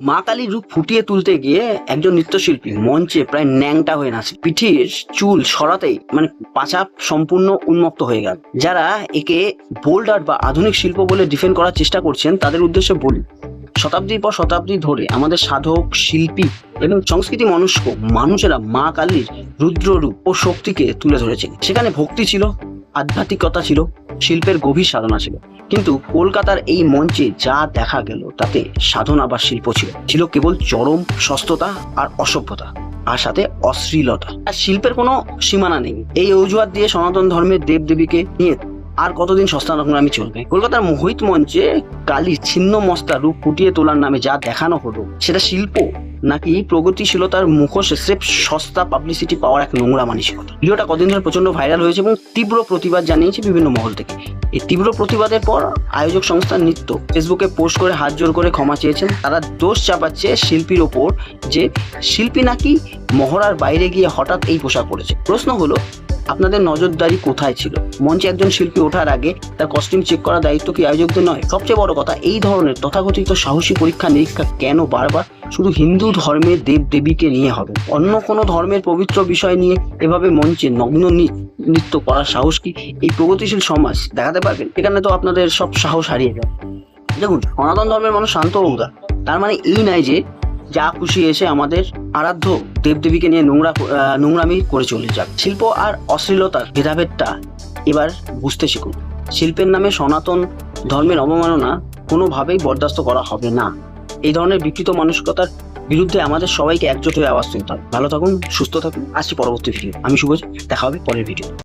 মা কালীর রূপ ফুটিয়ে তুলতে গিয়ে একজন নৃত্যশিল্পী মঞ্চে প্রায় ন্যাংটা হয়ে নাচে, পিঠের চুল সরাতেই পাছা সম্পূর্ণ উন্মুক্ত হয়ে গেল। যারা একে বোল্ড আর্ট বা আধুনিক শিল্প বলে ডিফেন্ড করার চেষ্টা করছেন তাদের উদ্দেশ্যে বলি, শতাব্দীর পর শতাব্দী ধরে আমাদের সাধক, শিল্পী এবং সংস্কৃতি মনস্ক মানুষেরা মা কালীর রুদ্ররূপ ও শক্তিকে তুলে ধরেছে। সেখানে ভক্তি ছিল, আধ্যাত্মিকতা ছিল, শিল্পের গভীর সাধনা ছিল। কিন্তু কলকাতার এই মঞ্চে যা দেখা গেল তাতে সাধনা বা শিল্প ছিল কেবল চরম সস্ততা আর অসভ্যতা, আর সাথে অশ্লীলতা। আর শিল্পের কোনো সীমানা নেই। এই অজুহাত দিয়ে সনাতন ধর্মের দেবদেবীকে নিয়ে আর কতদিন সস্তা নোংরামি চলবে? কলকাতার মোহিত মঞ্চে কালীর ছিন্ন মস্তা রূপ ফুটিয়ে তোলার নামে যা দেখানো হলো, সেটা শিল্প নাকি প্রগতিশীলতার মুখোশে স্রেফ সস্তা পাবলিসিটি পাওয়ার এক নোংরা মানসিকতা? ভিডিওটা কদিন ধরে প্রচন্ড ভাইরাল হয়েছে এবং তীব্র প্রতিবাদ জানিয়েছে বিভিন্ন মহল থেকে। এই তীব্র প্রতিবাদের পর আয়োজক সংস্থা নৃত্য ফেসবুকে পোস্ট করে হাত জোর করে ক্ষমা চেয়েছেন। তারা দোষ চাপাচ্ছে শিল্পীর ওপর যে শিল্পী নাকি মহড়ার বাইরে গিয়ে হঠাৎ এই পোশাক পরেছে। প্রশ্ন হলো, আপনাদের নজরদারি কোথায় ছিল? মঞ্চে একজন শিল্পী ওঠার আগে তার কস্টিউম চেক করার দায়িত্ব কি আয়োজকদের নয়? সবচেয়ে বড় কথা, এই ধরনের তথাকথিত সাহসী পরীক্ষা নিরীক্ষা কেন বারবার শুধু হিন্দু ধর্মের দেবদেবীকে নিয়ে হবে? অন্য কোনো ধর্মের পবিত্র বিষয় নিয়ে এভাবে মঞ্চে নগ্ন নৃত্য করার সাহস কি এই প্রগতিশীল সমাজ দেখাতে পারবেন? এখানে তো আপনাদের সব সাহস হারিয়ে যায়। দেখুন, সনাতন ধর্মের মানুষ শান্ত ও উদার। তার মানে এই নয় যে যা খুশি এসে আমাদের আরাধ্য দেবদেবীকে নিয়ে নোংরামি করে চলে যাক। শিল্প আর অশ্লীলতার ভেদাভেদটা এবার বুঝতে শিখুন। শিল্পের নামে সনাতন ধর্মের অবমাননা কোনোভাবেই বরদাস্ত করা হবে না। এই ধরনের বিকৃত মানসিকতার বিরুদ্ধে আমাদের সবাইকে একজোট হয়ে আওয়াজ তুলতে হবে। ভালো থাকুন, সুস্থ থাকুন। আসছি পরবর্তী ভিডিও। আমি শুভজ, দেখা হবে পরের ভিডিও।